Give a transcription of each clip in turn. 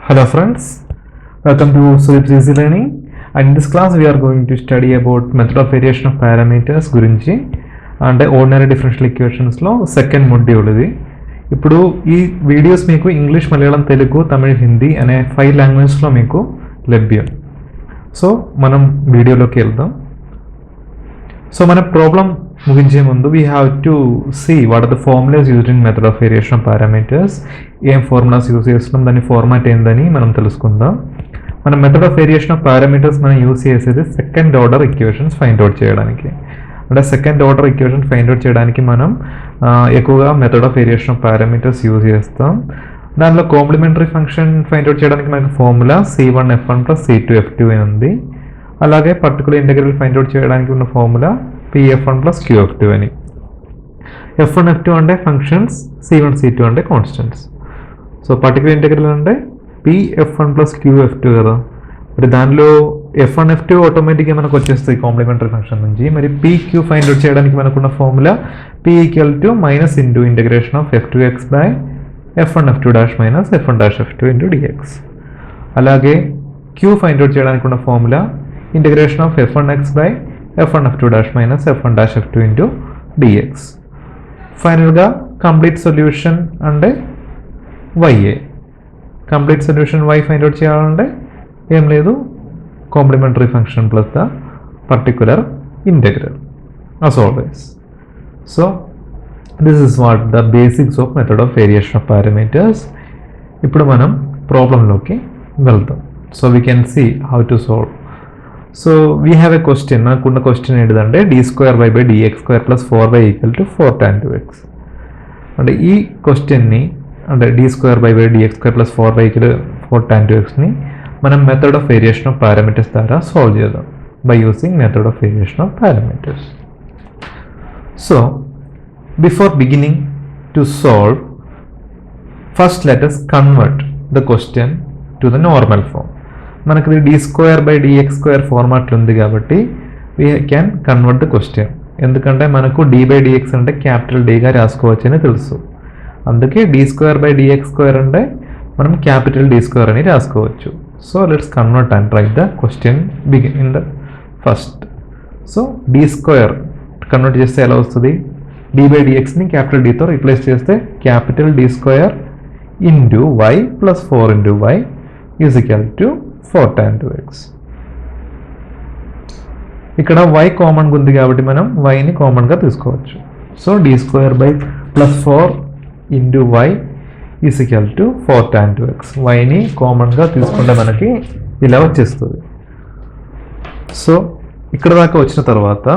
Hello friends, welcome to Sweeps Easy Learning, and in this class we are going to study about method of variation of parameters గురించి అంటే ordinary differential equations లో second module ఇది. ఇప్పుడు ఈ videos మీకు English, Malayalam, Telugu, Tamil, Hindi అనే 5 లాంగ్వేజెస్లో మీకు లభ్యం. సో మనం వీడియోలోకి వెళ్దాం. సో మన ప్రాబ్లం ముగించే ముందు we have to see what are the formulas used in method of variation of parameters. ఏం ఫార్ములాస్ యూజ్ చేస్తున్నాం, దాని ఫార్మాట్ ఏందని మనం తెలుసుకుందాం. మన method of variation of parameters మనం యూజ్ చేసేది second order equations find out చేయడానికి. అంటే second order equation find out చేయడానికి మనం ఎక్కువగా method of variation of parameters use చేస్తాం. దానిలో కాంప్లిమెంటరీ ఫంక్షన్ ఫైండ్ అవుట్ చేయడానికి మనకు ఫార్ములా C1F1 + C2F2 ఉంది. అలాగే పర్టికులర్ ఇంటెగ్రల్ ఫైండ్ అవుట్ చేయడానికి ఉన్న ఫార్ములా Pf1 + Qf2 అని. F1 F2 అంటే ఫంక్షన్స్, C1 C2 అంటే కాన్స్టెంట్స్. సో పర్టికులర్ ఇంటెగ్రల్ అంటే Pf1 + Qf2 కదా. మరి దానిలో F1 F2 ఆటోమేటిక్గా మనకు వచ్చేస్తుంది కాంప్లిమెంటరీ ఫంక్షన్ నుంచి. మరి PQ ఫైండ్ అవుట్ చేయడానికి మనకున్న formula P = integration of F2x by F1 F2' - F1' F2 dx. అలాగే Q ఫైండ్ అవుట్ చేయడానికి ఉన్న formula integration of F1x by F1 F2' - F1' F2 dx. ఫైనల్గా కంప్లీట్ సొల్యూషన్ అంటే YA. Complete solution Y find out చేయాలంటే ఏం లేదు, complementary function plus the particular integral as always. So this is what the basics of method of variation of parameters. ఇప్పుడు మనం ప్రాబ్లంలోకి వెళ్తాం. So we can see how to solve. So we have a question. మనకున్న question ఏంటిదంటే d²y/dx² + 4y = 4 tan 2x. అంటే ఈ క్వశ్చన్ని అంటే d²y/dx² + 4y = 4 tan 2xని మనం method of variation of parameters ద్వారా సాల్వ్ చేద్దాం by using method of variation of parameters. So before beginning to solve, first let us convert the question to the normal form. మనకి d²/dx² ఫార్మాట్లో ఉంది కాబట్టి we can convert the question. ఎందుకంటే మనకు d/dx అంటే capital డీగా రాసుకోవచ్చు అని తెలుసు. అందుకే d²/dx² అంటే మనం క్యాపిటల్ D² అని రాసుకోవచ్చు. So let's convert and right the question begin in the first. So d² convert చేస్తే ఎలా వస్తుంది, d/dxని క్యాపిటల్ Dతో రీప్లేస్ చేస్తే capital D² into y + 4 × y = 4 tan 2x. ఇక్కడ y కామన్గా ఉంది కాబట్టి మనం yని కామన్గా తీసుకోవచ్చు. So d² + 4 × y = 4 tan 2x. yని కామన్గా తీసుకుంటే మనకి ఇలా వచ్చేస్తుంది. సో ఇక్కడ దాకా వచ్చిన తర్వాత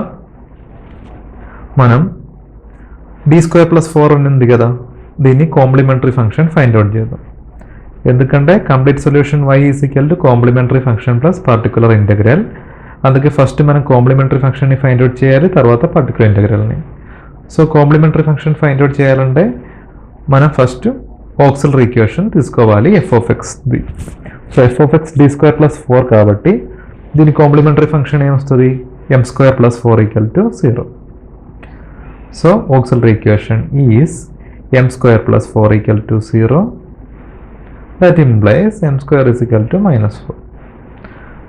మనం d² + 4 ఉంది కదా, దీన్ని కాంప్లిమెంటరీ ఫంక్షన్ ఫైండ్ అవుట్ చేద్దాం. ఎందుకంటే complete solution y = complementary function plus particular integral. అందుకే ఫస్ట్ మనం కాంప్లిమెంటరీ ఫంక్షన్ని ఫైండ్ అవుట్ చేయాలి, తర్వాత పర్టికులర్ ఇంటెగ్రల్ని. So complementary function find out చేయాలంటే మనం ఫస్ట్ ఆక్సిలరీ ఈక్వేషన్ తీసుకోవాలి f(x)ది. సో f(x) d² + 4 కాబట్టి దీని కాంప్లిమెంటరీ ఫంక్షన్ ఏమొస్తుంది, m² + 4 = 0. So auxiliary equation is m² + 4 = 0. That implies m² = -4.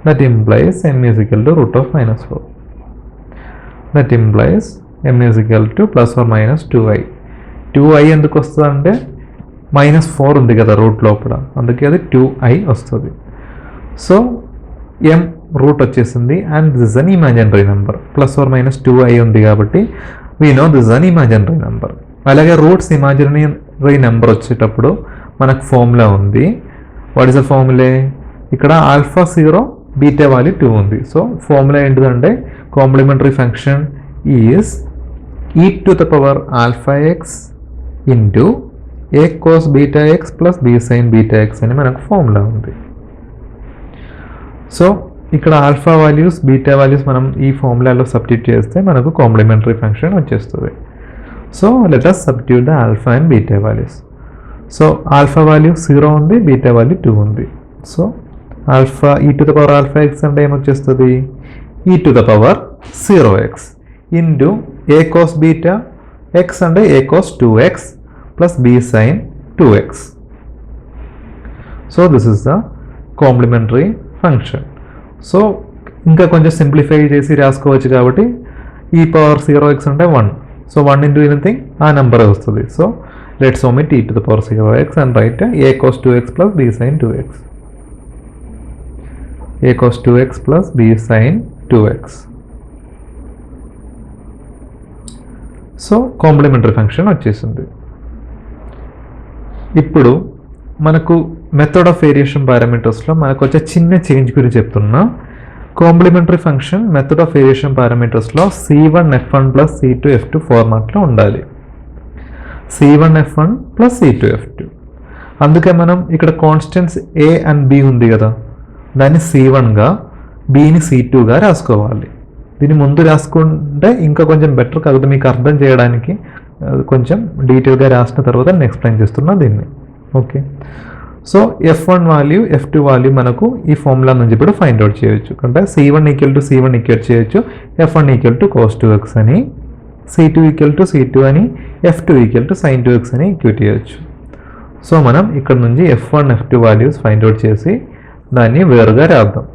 That implies m = √(-4). That implies m = ±2i. 2i ఎందుకు వస్తుంది అంటే -4 ఉంది కదా రూట్ లోపల, అందుకే అది 2i వస్తుంది. సో m రూట్ వచ్చేసింది and this is an imaginary number. +or-2i ఉంది కాబట్టి we know this is an imaginary number. అలాగే రూట్స్ ఇమాజినరీ నెంబర్ వచ్చేటప్పుడు మనకు ఫార్ములా ఉంది. వాట్ ఇస్ ద ఫార్ములా, ఇక్కడ α0 బీటా వాల్యూ 2 ఉంది. సో ఫార్ములా ఏంటిదంటే complementary function is e⁴ into a cos βx + b sin βx అని మనకు ఫార్ములా ఉంది. సో ఇక్కడ ఆల్ఫా వాల్యూస్, బీటా వాల్యూస్ మనం ఈ ఫార్ములాలో సబ్స్టిట్యూట్ చేస్తే మనకు కాంప్లిమెంటరీ ఫంక్షన్ వచ్చేస్తుంది. So let us substitute the alpha and beta values. So alpha value 0 ఉంది, బీటా వాల్యూ 2 ఉంది. సో ఆల్ఫా e⁴ అంటే ఏమొచ్చేస్తుంది, e⁴0x into a cos beta, x అంటే a cos 2x + b sin 2x. So this is the complementary function. So ఇంకా కొంచెం simplify చేసి రాసుకోవచ్చు కాబట్టి e పవర్ 0x అంటే 1. సో 1 into ఎనీథింగ్ ఆ నెంబర్ వస్తుంది. So let's omit e to the power 0x and write a cos 2x plus b sin 2x. a cos 2x plus b sin 2x. So complementary function వచ్చేసింది. ఇప్పుడు మనకు method of variation పారామీటర్స్లో మనకు వచ్చే చిన్న change గురించి చెప్తున్నా. Complementary function method of variation పారామీటర్స్లో c1f1 plus c2f2 ఫార్మాట్లో ఉండాలి. c1f1 plus c2f2. అందుకే మనం ఇక్కడ కాన్స్టెంట్స్ a అండ్ b ఉంది కదా, దాన్ని c1గా bని c2గా రాసుకోవాలి. దీన్ని ముందు రాసుకుంటే ఇంకా కొంచెం బెటర్ కాకపోతే మీకు అర్థం చేయడానికి కొంచెం డీటెయిల్గా రాసిన తర్వాత నేను ఎక్స్ప్లెయిన్ చేస్తున్నా దీన్ని. Okay, so f1 value f2 value మనకు ఈ ఫార్ములా నుంచి ఇప్పుడు ఫైండ్ అవుట్ చేయొచ్చు. అంటే c1 equal to c1 equal చేయొచ్చు, f1 equal to cos 2x అని, c2 ఈక్వల్ టు c2 అని, f2 equal to sin 2x అని ఈక్వేట్ చేయొచ్చు. సో మనం ఇక్కడ నుంచి f1 f2 values find out చేసి దాన్ని వేరుగా రాద్దాం.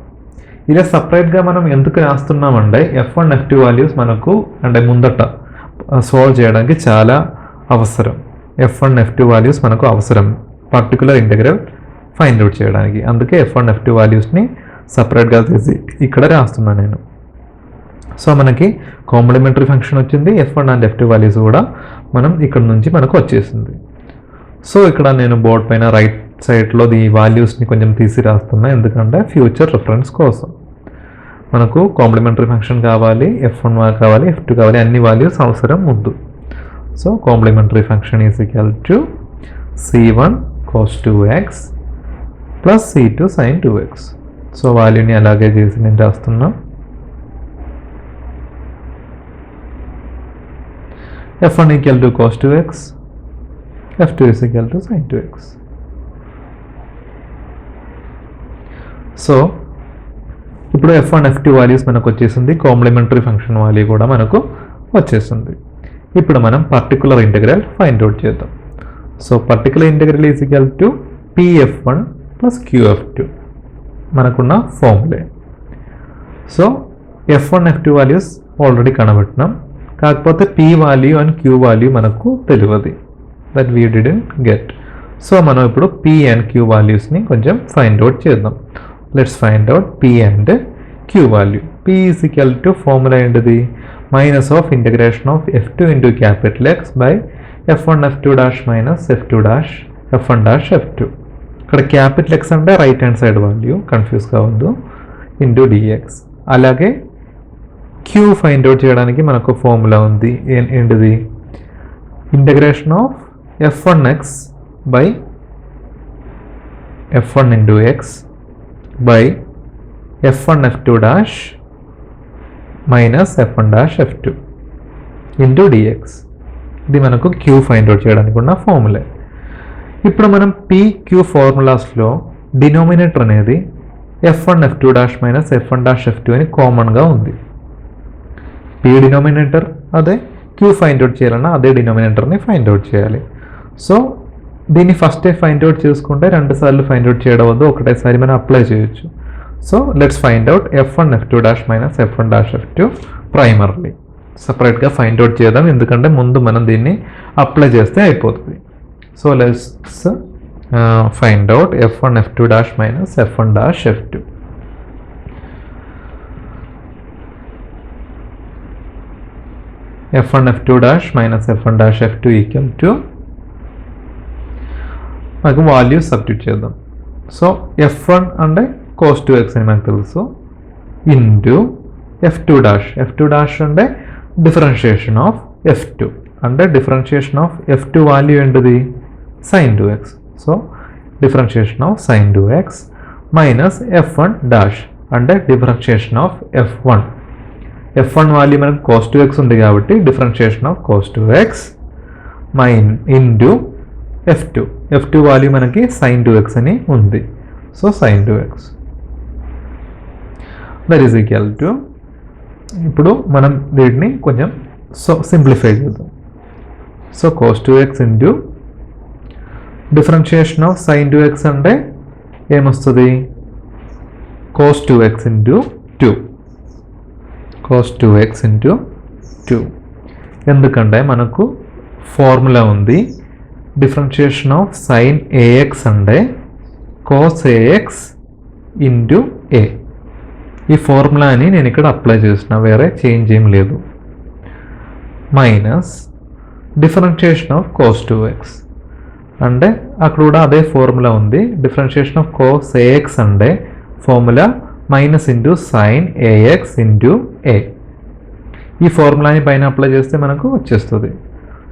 ఇలా సపరేట్గా మనం ఎందుకు రాస్తున్నామంటే f1 f2 వాల్యూస్ మనకు అంటే ముందట సాల్వ్ చేయడానికి చాలా అవసరం. f1 f2 వాల్యూస్ మనకు అవసరం పర్టికులర్ ఇంటెగ్రల్ ఫైండ్ అవుట్ చేయడానికి. అందుకే f1 f2 వాల్యూస్ని సపరేట్గా తీసి ఇక్కడ రాస్తున్నాను నేను. సో మనకి కాంప్లిమెంటరీ ఫంక్షన్ వచ్చింది, f1 అండ్ f2 వాల్యూస్ కూడా మనం ఇక్కడ నుంచి మనకు వచ్చేసింది. సో ఇక్కడ నేను బోర్డ్ పైన రైట్ సైడ్లో ఈ వాల్యూస్ని కొంచెం తీసి రాస్తున్నా, ఎందుకంటే ఫ్యూచర్ రిఫరెన్స్ కోసం. మనకు కాంప్లిమెంటరీ ఫంక్షన్ కావాలి, f1 కావాలి, f2 కావాలి, అన్ని వాల్యూస్ అవసరం ముందు. So complementary function is equal to c1 cos 2x plus c2 sin 2x. So వాల్యూని అలాగే చేసి నేను రాస్తున్నా. f1 equal to cos 2x, f2 is equal to sin 2x. So ఇప్పుడు f1 f2 వాల్యూస్ మనకు వచ్చేసింది, కాంప్లిమెంటరీ ఫంక్షన్ వాల్యూ కూడా మనకు వచ్చేసింది. ఇప్పుడు మనం పర్టికులర్ ఇంటెగ్రల్ ఫైండ్ అవుట్ చేద్దాం. So particular integral is equal to pf1 plus qf2 మనకున్న ఫార్ములే. So f1 f2 values already కనబెట్టినాం, కాకపోతే p value and q value మనకు తెలియదు, that we didn't get. So మనం ఇప్పుడు p అండ్ q వాల్యూస్ని కొంచెం ఫైండ్ అవుట్ చేద్దాం. Let's find out p and q value. p is equal to formula ఏంటిది, minus of integration of f2 into capital x by f1 f2 dash minus f2 dash f1 dash f2. ఇక్కడ capital x అంటే right hand side value, confuse కావద్దు, into dx. అలాగే q find out చేయడానికి మనకు formula ఉంది, ఏంటిది, integration of f1x by f1 into x by f1 f2 dash minus f1 dash f2 into dx. ఇది మనకు q ఫైండ్ అవుట్ చేయడానికి ఉన్న ఫార్ములే. ఇప్పుడు మనం pq ఫార్ములాస్లో డినోమినేటర్ అనేది f1 f2 dash minus f1 dash f2 అని కామన్గా ఉంది. p డినోమినేటర్ అదే, q ఫైండ్ అవుట్ చేయాలన్నా అదే డినోమినేటర్ని ఫైండ్ అవుట్ చేయాలి. సో దీన్ని ఫస్టే ఫైండ్ అవుట్ చేసుకుంటే 2 సార్లు ఫైండ్ అవుట్ చేయడం వద్దు, ఒకటేసారి మనం అప్లై చేయొచ్చు. So let's find out f1 f2 dash minus f1 dash f2 primarily. సపరేట్గా ఫైండ్ అవుట్ చేద్దాం, ఎందుకంటే ముందు మనం దీన్ని అప్లై చేస్తే అయిపోతుంది. So let's find out f1 f2 dash minus f1 dash f2. f1 f2 dash minus f1 dash f2 equal to మనకు values substitute చేద్దాం. సో f1 అంటే cos 2x అని మనకు తెలుసు, into f2 dash, f2 dash అంటే differentiation of f2, అంటే differentiation of f2 value ఏంటిది, sin 2x. So differentiation of sin 2x minus f1 dash అంటే differentiation of f1. f1 value మనకు cos 2x ఉంది కాబట్టి differentiation of cos 2x into f2 value మనకి sin 2x అని ఉంది. So sin 2x that is equal to, ఇప్పుడు మనం వీటిని కొంచెం సింప్లిఫై చేద్దాం. So cos 2x into differentiation of sin 2x అంటే ఏమొస్తుంది cos 2x into 2 cos 2x into 2 ఎందుకంటే మనకు ఫార్ములా ఉంది డిఫరెన్షియేషన్ ఆఫ్ sin ax అంటే cos ax into a. ఈ ఫార్ములాని నేను ఇక్కడ అప్లై చేసిన, వేరే చేంజ్ ఏం లేదు. Minus differentiation of cos 2x అంటే అక్కడ కూడా అదే ఫార్ములా ఉంది. డిఫరెన్షియేషన్ ఆఫ్ cos ax అంటే formula minus into sign ax into a. ఈ ఫార్ములాని పైన అప్లై చేస్తే మనకు వచ్చేస్తుంది.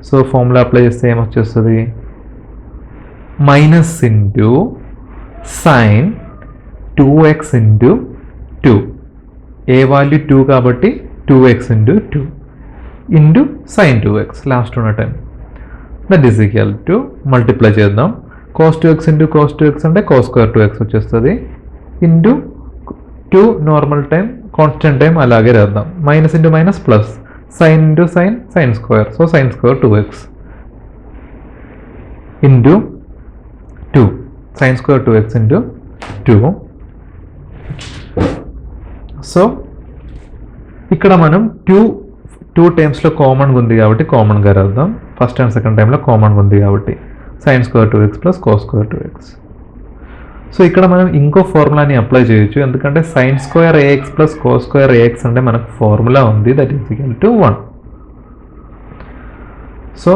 సో ఫార్ములా అప్లై చేస్తే ఏమొచ్చేస్తుంది, minus into sine 2x into 2, a value 2 కాబట్టి 2x into 2 into sine 2x last ఉన్న time. That is equal to multiply చేద్దాం. cos 2x into cos 2x అంటే cos స్క్వేర్ 2x వచ్చేస్తుంది into 2 normal time constant time అలాగే రాద్దాం. Minus into minus plus, sine into sine sine square, so sine square 2x into 2 sine square 2x into 2. So ఇక్కడ మనం 2 టైమ్స్లో కామన్గా ఉంది కాబట్టి కామన్గా రాద్దాం. ఫస్ట్ అండ్ సెకండ్ టైంలో కామన్గా ఉంది కాబట్టి sign square 2x plus cos square 2x. So ఇక్కడ మనం ఇంకో ఫార్ములాని అప్లై చేయొచ్చు, ఎందుకంటే sine square ax plus cos square ax అంటే మనకు ఫార్ములా ఉంది, that is equal to 1. So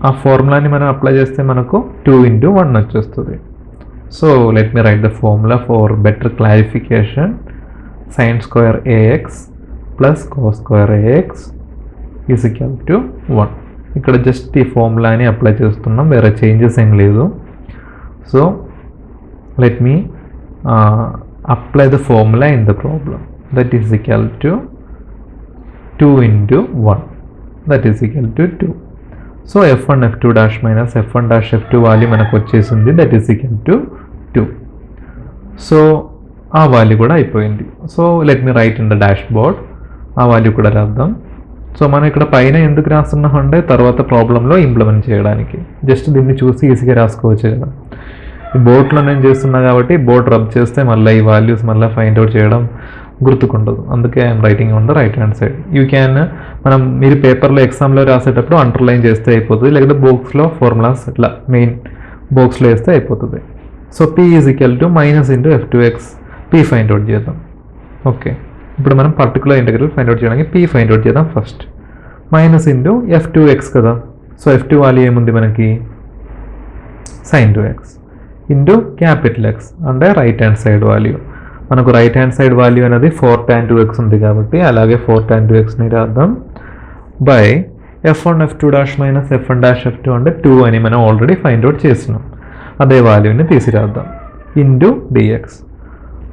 ఆ ఫార్ములాని మనం అప్లై చేస్తే మనకు 2 into 1 వచ్చేస్తుంది. So let me right the formula for better clarification. Sine square ax plus cos square ax is equal to 1. ఇక్కడ just ఈ ఫార్ములాని అప్లై చేస్తున్నాం, వేరే చేంజెస్ ఏం లేదు. So let me apply the formula in the problem. That is equal to 2 into 1, that is equal to 2. So f1 f2 dash minus f1 dash f2 value మనకు వచ్చేసింది, that is equal to 2. So ఆ value కూడా అయిపోయింది. So let me right in the dash board, ఆ value కూడా రాద్దాం. So మనం ఇక్కడ పైన ఎందుకు రాస్తున్నాం అంటే తర్వాత ప్రాబ్లంలో ఇంప్లిమెంట్ చేయడానికి. జస్ట్ దీన్ని చూసి ఈజీగా రాసుకోవచ్చు కదా. ఈ బోర్డ్లో నేను చేస్తున్నా కాబట్టి బోర్డ్ రబ్ చేస్తే మళ్ళీ ఈ వాల్యూస్ మళ్ళీ ఫైండ్ అవుట్ చేయడం గుర్తుకుండదు. అందుకే I'm writing on the right hand side. You can మీరు పేపర్లో ఎగ్జామ్లో రాసేటప్పుడు అండర్లైన్ చేస్తే అయిపోతుంది, లేకపోతే బాక్స్లో ఫార్ములాస్ ఇట్లా మెయిన్ బాక్స్లో వేస్తే అయిపోతుంది. So p is equal to minus into f2x, p find out చేద్దాం. ఓకే, ఇప్పుడు మనం పర్టికులర్ ఇంటెగ్రల్ ఫైండ్ అవుట్ చేయడానికి p ఫైండ్ అవుట్ చేద్దాం ఫస్ట్. మైనస్ ఇంటూ f2x కదా, సో f2 వాల్యూ ఏముంది మనకి sin 2x into capital x అంటే right hand side value. మనకు రైట్ హ్యాండ్ సైడ్ వాల్యూ అనేది 4 tan 2x ఉంది కాబట్టి అలాగే 4 tan 2xని రాద్దాం by f1 f2 dash minus f1 dash f2 అంటే 2 అని మనం ఆల్రెడీ ఫైండ్ అవుట్ చేసినాం, అదే వాల్యూని తీసి రాద్దాం ఇంటూ dx.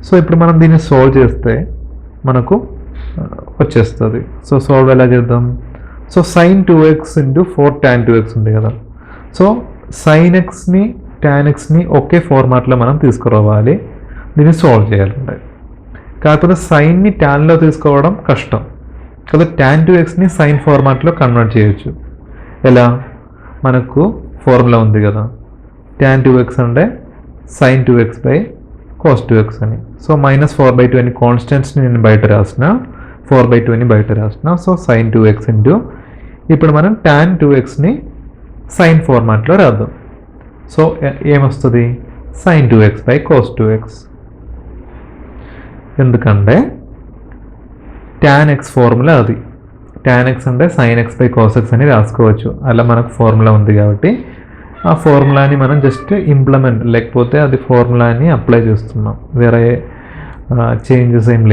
సో ఇప్పుడు మనం దీన్ని సాల్వ్ చేస్తే మనకు వచ్చేస్తుంది. సో సాల్వ్ ఎలా చేద్దాం, so sin 2x into 4 tan 2x ఉంది కదా, సో sin xని tan xని ఒకే ఫార్మాట్లో మనం తీసుకురావాలి, దీన్ని సాల్వ్ చేయాలంటే. కాకపోతే సైన్ని ట్యాన్లో తీసుకోవడం కష్టం కదా, tan 2xని సైన్ ఫార్మాట్లో కన్వర్ట్ చేయొచ్చు. ఎలా, మనకు ఫార్ములా ఉంది కదా, tan 2x అంటే sin 2x by cos 2x అని. సో మైనస్ 4/2 అని కాన్స్టెంట్స్ని నేను బయట రాసిన, 4/2 అని బయట రాసిన. సో sin 2x ఇంటూ ఇప్పుడు మనం tan 2xని సైన్ ఫార్మాట్లో రాద్దాం. సో ఏమొస్తుంది, sin 2x by cos 2x. ఎందుకంటే tan x ఫార్ములా అది, tan x అంటే sin x by cos x అని రాసుకోవచ్చు, అలా మనకు ఫార్ములా ఉంది కాబట్టి ఆ ఫార్ములాని మనం జస్ట్ ఇంప్లిమెంట్, లేకపోతే అది ఫార్ములాని అప్లై చేస్తున్నాం, వేరే చేంజెస్ ఏం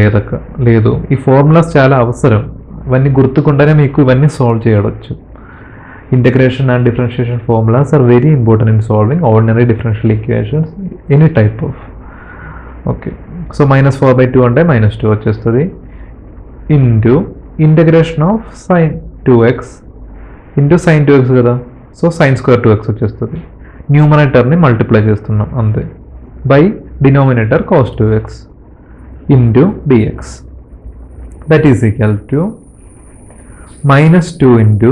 లేదు. ఈ ఫార్ములాస్ చాలా అవసరం, ఇవన్నీ గుర్తుకుంటేనే మీకు ఇవన్నీ సాల్వ్ చేయవచ్చు. Integration and differentiation formulas are very important in solving ordinary differential equations any type of. Okay, so minus 4/2 అంటే -2 వచ్చేస్తుంది into integration of sin 2x into sin 2x కదా, సో sin స్క్వేర్ 2x వచ్చేస్తుంది. న్యూమరేటర్ని multiply చేస్తున్నాం అంతే, by denominator cos 2x into dx. That is equal to -2 into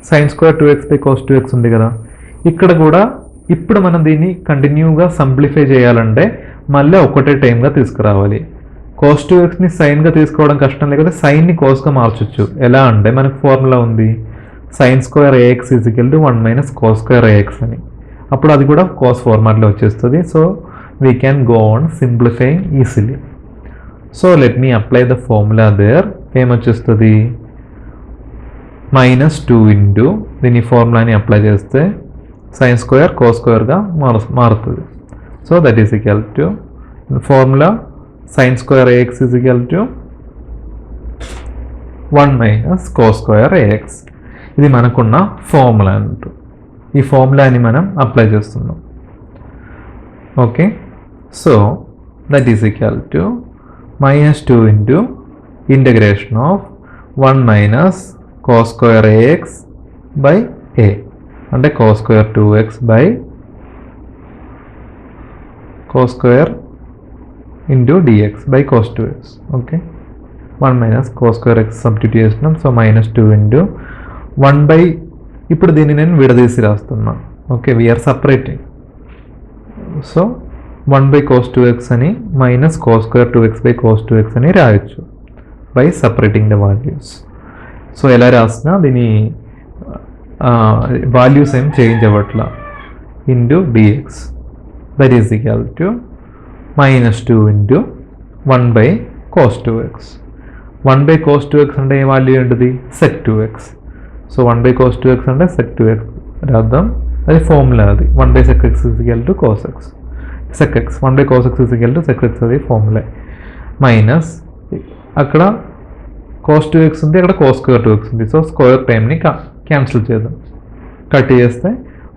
sin square 2x by cos 2x ఉంది కదా, ఇక్కడ కూడా ఇప్పుడు మనం దీన్ని కంటిన్యూగా సింప్లిఫై చేయాలంటే మళ్ళీ ఒకటే టైంగా తీసుకురావాలి. cos 2xని సైన్గా తీసుకోవడం కష్టం, లేకపోతే సైన్ని కోస్గా మార్చొచ్చు. ఎలా అంటే మనకు ఫార్ములా ఉంది sin square ax is equal to 1 - cos square ax అని. అప్పుడు అది కూడా cos ఫార్మాట్లో వచ్చేస్తుంది. So we can go on simplifying easily. So let me apply the formula there. ఏమొచ్చేస్తుంది -2 ఇంటూ దీని ఫార్ములాని అప్లై చేస్తే sin square cos squareగా మారుతుంది. So that is equal to formula sin square ax is equal to 1 - cos square ax. ఇది మనకున్న formula అంటూ. ఈ ఫార్ములాని మనం అప్లై చేస్తున్నాం. Okay, so that is equal to -2 into integration of 1 - cos square ax by a, అంటే cos square 2x by cos square into dx by cos 2x. Okay, 1 - cos square x substitute చేస్తున్నాం. So -2 into 1 by, ఇప్పుడు దీన్ని నేను విడదీసి రాస్తున్నా. Okay, we're separating. So 1 by cos 2x అని -cos square 2x by cos 2x అని రాయొచ్చు by separating the values. So ఎలా రాసినా దీని వాల్యూస్ ఏం చేంజ్ అవ్వట్లా. Into dx that is equal to -2 into 1 by cos 2x. 1 by cos 2x అంటే ఏ వాల్యూ ఉంటుంది sec 2x. So 1 by cos 2x అంటే sec 2x రాద్దాం. అది ఫార్ములా, అది 1 by sec x is equal to cos x. sec x 1 by cos x is equal to sec x, అది formula. Minus అక్కడ cos 2x ఉంది, అక్కడ cos square 2x ఉంది. So square టైంని క్యాన్సిల్ చేద్దాం. కట్ చేస్తే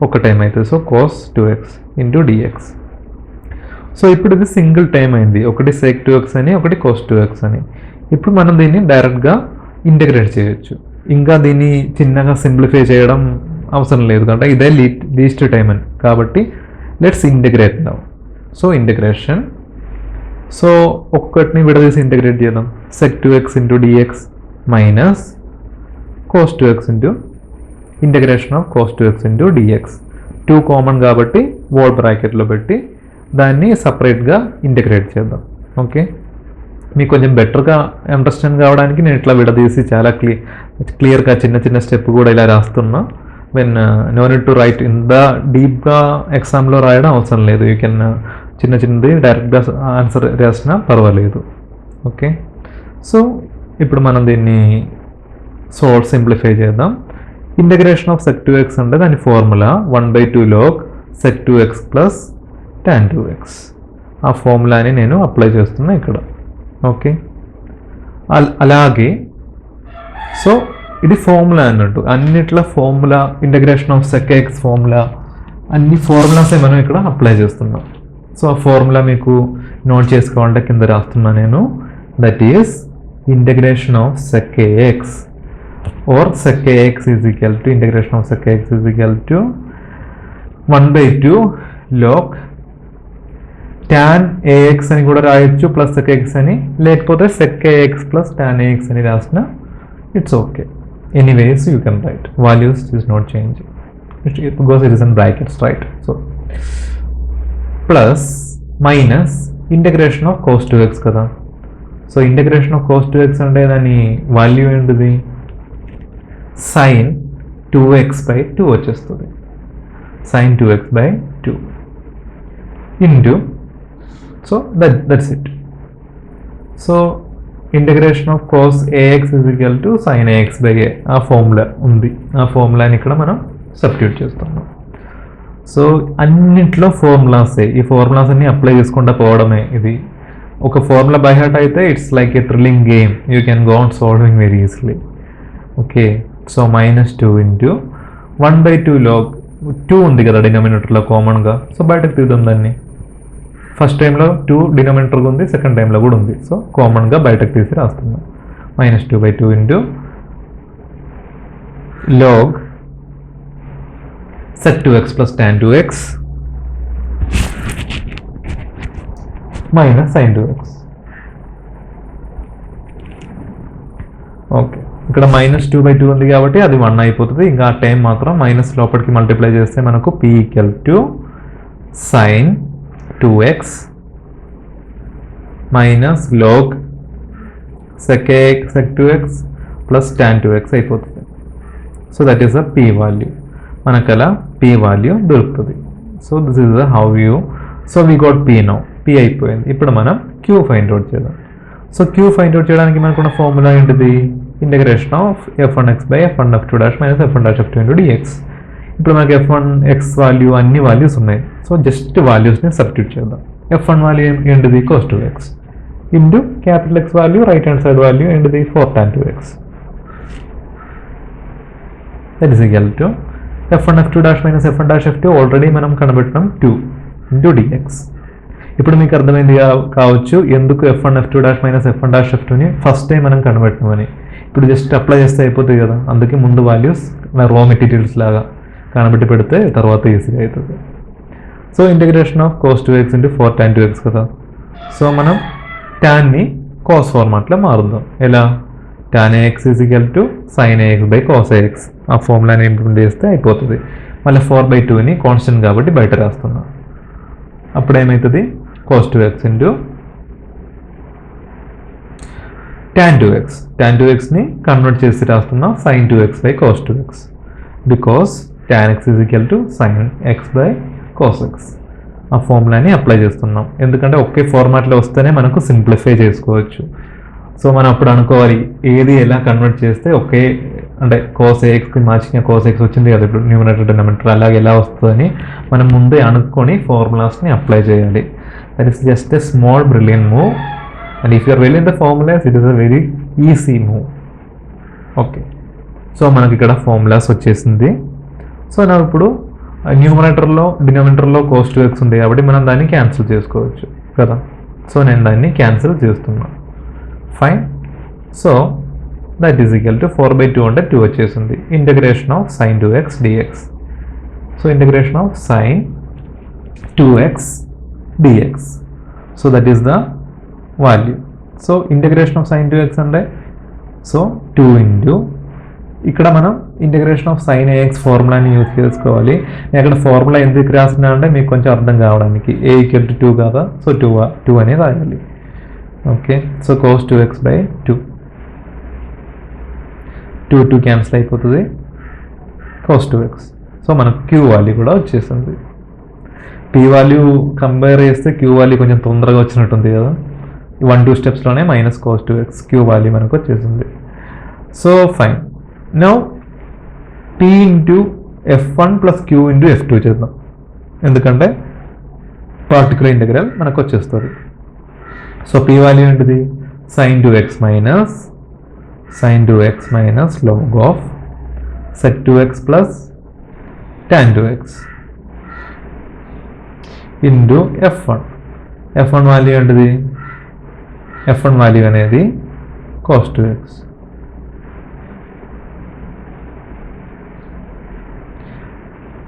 ఒక టైం అవుతుంది. So cos 2x into dx. So ఇప్పుడు ఇది సింగిల్ టైం అయింది. ఒకటి sec 2x అని, ఒకటి cos 2x అని. ఇప్పుడు మనం దీన్ని డైరెక్ట్గా ఇంటిగ్రేట్ చేయొచ్చు. ఇంకా దీన్ని చిన్నగా సింప్లిఫై చేయడం అవసరం లేదు, కాబట్టి ఇదే లీస్ట్ టైం అని. కాబట్టి let's integrate now. So integration, so ఒక్కటిని విడదీసి ఇంటిగ్రేట్ చేద్దాం. sec 2x into dx minus cos 2x into integration of cos 2x into dx. 2 common కాబట్టి వర్డ్ బ్రాకెట్లో పెట్టి దాన్ని సపరేట్గా ఇంటిగ్రేట్ చేద్దాం. ఓకే, మీకు కొంచెం బెటర్గా అండర్స్టాండ్ కావడానికి నేను ఇట్లా విడదీసి చాలా క్లియర్గా చిన్న చిన్న స్టెప్ కూడా ఇలా రాస్తున్నా. When no need to write ఇంత డీప్గా ఎగ్జామ్లో రాయడం అవసరం లేదు. యూ కెన్ చిన్న చిన్నది డైరెక్ట్గా ఆన్సర్ రాసినా పర్వాలేదు. ఓకే, సో ఇప్పుడు మనం దీన్ని సింప్లిఫై చేద్దాం. ఇంటిగ్రేషన్ ఆఫ్ sec 2x అంటే దాని formula 1/2 log sec 2x plus tan 2x. ఆ ఫార్ములాని నేను అప్లై చేస్తున్నా ఇక్కడ. ఓకే, అలాగే సో ఇది ఫార్ములా అన్నట్టు. అన్నిట్లా formula, integration of sec x formula, అన్ని ఫార్ములాసే మనం ఇక్కడ అప్లై చేస్తున్నాం. సో ఆ ఫార్ములా మీకు నోట్ చేసుకోవాలంటే కింద రాస్తున్నా నేను. That is integration of sec x or sec x is equal to integration of sec x is equal to 1/2 log tan ax అని కూడా రాయొచ్చు ప్లస్ sec x అని, లేకపోతే sec ax plus tan ax అని రాసిన it's okay. Anyways you can write, values is not change because it is in brackets, right. So plus minus integration of cos 2x కదా. So integration of cos 2x అంటే దాని value ఏంటిది sin 2x/2 వచ్చేస్తుంది. sin 2x/2 into, so that's it. So integration of cos ax is equal to sin ax/a. ఆ formula ఉంది, ఆ ఫార్ములాని ఇక్కడ మనం సబ్స్టిట్యూట్ చేస్తున్నాం. సో అన్నింటిలో ఫార్ములాసే, ఈ ఫార్ములాస్ అన్ని అప్లై చేసుకుంటూ పోవడమే. ఇది ఒక ఫార్ములా బై హార్ట్ అయితే it's like A thrilling game, you can go on solving very easily. Okay, so -2 into 1/2 log 2 ఉంది కదా డినామినేటర్లో కామన్గా. సో బయటకు తీద్దాం దాన్ని. ఫస్ట్ టైంలో 2 డినామినేటర్గా ఉంది, సెకండ్ టైంలో కూడా ఉంది. సో కామన్గా బయటకు తీసి రాస్తున్నాం. -2/2 into log sec 2x plus tan 2x minus sin 2x. Okay, ఇక్కడ -2/2 ఉంది కాబట్టి అది 1 అయిపోతుంది. ఇంకా ఆ టైం మాత్రం మైనస్ లోపలికి మల్టిప్లై చేస్తే మనకు p = sin 2x minus log sec 2x plus tan 2x అయిపోతుంది. So that is the p value. మనకు అలా p వాల్యూ దొరుకుతుంది. So this is the how you. So we got p now. p అయిపోయింది. ఇప్పుడు మనం q find out చేద్దాం. So q find out చేయడానికి మనకున్న ఫార్ములా ఏంటిది? Integration of f1x by f1f2 minus f1f2 into dx. ఇప్పుడు మనకి f1x వాల్యూ అన్ని వాల్యూస్ ఉన్నాయి. సో జస్ట్ వాల్యూస్ని సబ్స్టిట్యూట్ చేద్దాం. f1 వాల్యూ ఏంటిది? cos 2x into capital X value right hand side value ఏంటిది? 4 tan 2x. That is equal to f1f2 minus f1f2 already మనం కనబెట్టినాం 2 into dx. ఇప్పుడు మీకు అర్థమైంది కావచ్చు ఎందుకు f1f2 మైనస్ f1f2ని ఫస్ట్ టైం మనం కనబెట్టినామని. ఇప్పుడు జస్ట్ అప్లై చేస్తే అయిపోతుంది కదా. అందుకే ముందు వాల్యూస్ రా మెటీరియల్స్ లాగా కనబెట్టి పెడితే తర్వాత ఈజీగా అవుతుంది. So integration of cos 2x into 4 tan 2x కదా. సో మనం ట్యాన్ని cos ఫార్మాట్లో మారుద్దాం. ఎలా? tan ax is equal to sin ax by cos ax. ఆ ఫార్ములాని ఇంప్లిమెంట్ చేస్తే అయిపోతుంది. మళ్ళీ 4/2ని కాన్స్టెంట్ కాబట్టి బయట రాస్తున్నాం. అప్పుడు ఏమవుతుంది? cos 2x into tan 2x. tan 2xని కన్వర్ట్ చేసి రాస్తున్నాం sin 2x by cos 2x. Because tan x is equal to sin x by cos x. ఆ ఫార్ములాని అప్లై చేస్తున్నాం. ఎందుకంటే ఒకే ఫార్మాట్లో వస్తేనే మనకు సింప్లిఫై చేసుకోవచ్చు. సో మనం అప్పుడు అనుకోవాలి ఏది ఎలా కన్వర్ట్ చేస్తే ఒకే అంటే cos axకి మార్చిన cos x వచ్చింది కదా ఇప్పుడు న్యూమరేటర్ డినామినేటర్, అలాగే ఎలా వస్తుందని మనం ముందే అనుకొని ఫార్ములాస్ని అప్లై చేయాలి. That is just a small brilliant move. And if you're well in the formulas it is a very easy move. Okay, so మనకి ఇక్కడ ఫార్ములాస్ వచ్చేసింది. సో నా ఇప్పుడు న్యూమరేటర్లో డినామినేటర్లో cos 2x ఉంది కాబట్టి మనం దాన్ని క్యాన్సిల్ చేసుకోవచ్చు కదా. సో నేను దాన్ని క్యాన్సిల్ చేస్తున్నాను. Fine. So that is equal to 4/2 అంటే 2 వచ్చేసింది. Integration of sin 2x dx. So integration of sin 2x dx. So that is the value. So integration of sin 2x అంటే సో 2 ఇంటూ ఇక్కడ మనం integration of sin ax ఫార్ములాని use చేసుకోవాలి. నేను అక్కడ formula ఎందుకు రాసినా అంటే మీకు కొంచెం అర్థం కావడానికి. a = 2 కదా. సో 2 అనేది రాయాలి. Okay, so cos 2x by 2 2 cancel అయిపోతుంది. cos 2x. సో మనకు q వాల్యూ కూడా వచ్చేసింది. p వాల్యూ కంపేర్ చేస్తే q వాల్యూ కొంచెం తొందరగా వచ్చినట్టుంది కదా. 1-2 స్టెప్స్లోనే minus cos 2x q value మనకు వచ్చేసింది. So fine. Now p into f1 plus q into f2 చేద్దాం. ఎందుకంటే పార్టికులర్ ఇంటిగ్రల్ మనకు వచ్చేస్తుంది. సో p వాల్యూ ఏంటిది? sin 2x minus log of sec 2x plus tan 2x into f1. f1 value ఏంటిది? f1 value అనేది cos 2x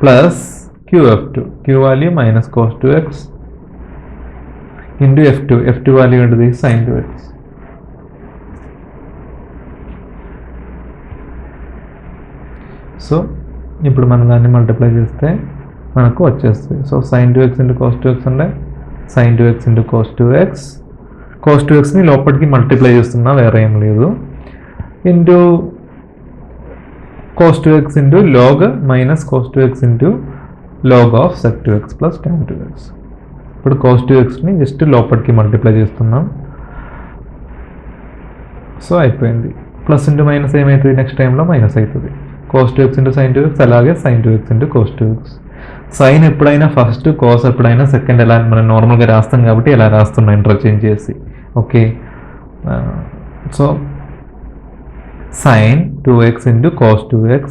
plus qf2. q value minus cos 2x into f2 value ఏంటిది? sin 2x. So ఇప్పుడు మనం దాన్ని multiply చేస్తే మనకు వచ్చేస్తుంది. So sin 2x into cos 2x అంటే sin 2x into cos 2x. cos 2xని లోపలికి మల్టిప్లై చేస్తున్నా, వేరే ఏం లేదు. Into cos 2x into log minus cos 2x into log of sec 2x plus tan 2x. ఇప్పుడు cos 2xని జస్ట్ లోపలికి మల్టిప్లై చేస్తున్నాం. సో అయిపోయింది. ప్లస్ ఇంటూ మైనస్ ఏమవుతుంది? నెక్స్ట్ టైంలో మైనస్ అవుతుంది. cos 2x into sin 2x అలాగే sin 2x into cos 2x. Sine ఎప్పుడైనా ఫస్ట్, కాస్ ఎప్పుడైనా సెకండ్, ఎలా మనం నార్మల్గా రాస్తాం కాబట్టి ఎలా రాస్తున్నాం ఇంటర్చేంజ్ చేసి. Okay, so sin 2x into cos 2x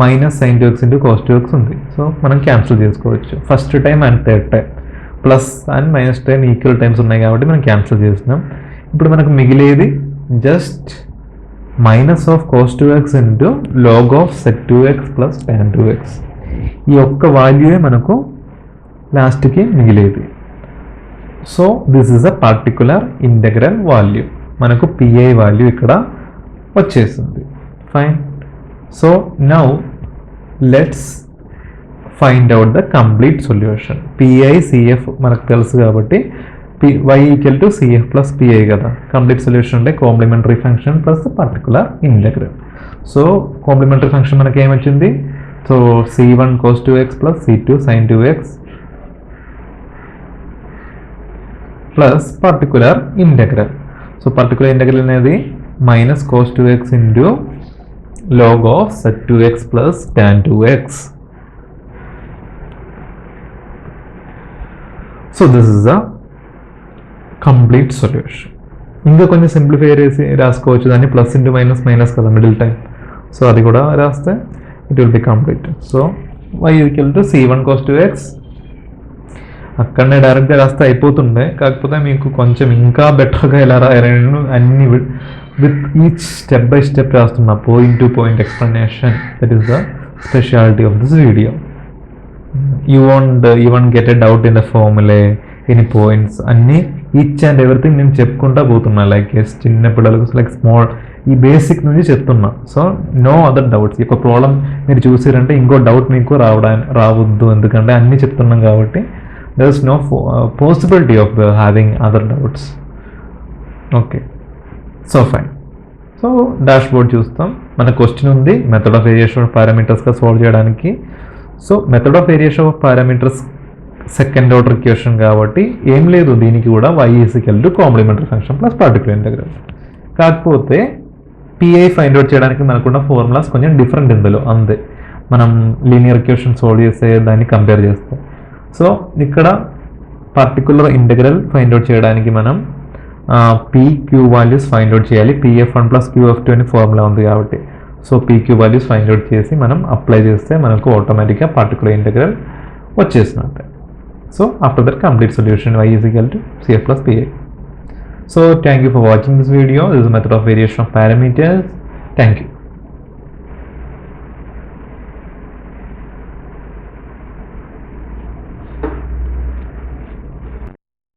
minus sin 2x into cos 2x ఉంది. సో మనం క్యాన్సిల్ చేసుకోవచ్చు first time and third time. Plus and minus time equal times ఉన్నాయి కాబట్టి మనం క్యాన్సిల్ చేసినాం. ఇప్పుడు మనకు మిగిలేది just minus of cos 2x into log of sec 2x plus tan 2x. ఈ ఒక్క వాల్యూయే మనకు లాస్ట్కి మిగిలేది. So this is a particular integral value. మనకు పిఐ వాల్యూ ఇక్కడ వచ్చేసింది. Fine. So now let's find out the complete solution. PI CF మనకు తెలుసు కాబట్టి y equal to CF plus PI కదా. కంప్లీట్ సొల్యూషన్ అంటే complementary function plus particular integral. So complementary function మనకి ఏమొచ్చింది? So C1 cos 2x plus C2 sin 2x plus particular integral. So particular integral అనేది minus cos 2x into log of sec 2x plus tan 2x. So this is the complete solution. ఇంకా కొంచెం simplify చేసి రాసుకోవచ్చు దాన్ని, plus into minus minus కదా middle time. So అది కూడా రాస్తే it will be complete. So y equal to C1 cos 2x అక్కడనే డైరెక్ట్గా రాస్తే అయిపోతుండే, కాకపోతే మీకు కొంచెం ఇంకా బెటర్గా ఎలా రాయాలని అన్ని with each step by step రాస్తున్నా, point to point explanation. That is the speciality of this video. You won't get a doubt in the ఫార్ములే, ఎనీ పాయింట్స్ అన్నీ ఈచ్ అండ్ ఎవ్రీథింగ్ నేను చెప్పుకుంటా పోతున్నా. లైక్ చిన్న పిల్లలకు లైక్ స్మాల్ ఈ basic నుంచి చెప్తున్నా. So no other doubts. ఒక ప్రాబ్లం మీరు చూసారంటే ఇంకో డౌట్ మీకు రావద్దు, ఎందుకంటే అన్నీ చెప్తున్నాం కాబట్టి there is no possibility of having other doubts. Okay, so fine. So dash board చూస్తాం. మన క్వశ్చన్ ఉంది మెథడ్ ఆఫ్ వేరియేషన్ ఆఫ్ పారామీటర్స్గా సాల్వ్ చేయడానికి. So method of variation of parameters second order question కాబట్టి ఏం లేదు, దీనికి కూడా y equal to complementary function plus particular integral. కాకపోతే పిఐ ఫైండ్ అవుట్ చేయడానికి మనకున్న ఫార్ములాస్ కొంచెం డిఫరెంట్ ఇందులో, అంతే. మనం లీనియర్ క్వశ్చన్ సాల్వ్ చేసే దాన్ని కంపేర్ చేస్తాం. సో ఇక్కడ పర్టికులర్ ఇంటెగ్రల్ ఫైండ్ అవుట్ చేయడానికి మనం PQ వాల్యూస్ ఫైండ్ అవుట్ చేయాలి. PF1 ప్లస్ QF2 అని ఫార్ములా ఉంది కాబట్టి. So PQ values find out చేసి మనం అప్లై చేస్తే మనకు ఆటోమేటిక్గా పర్టికులర్ ఇంటెగ్రల్ వచ్చేసినట్టే. So after that complete solution y equal to CF plus PI. So thank you for watching this video. This is a method of variation of parameters. Thank you.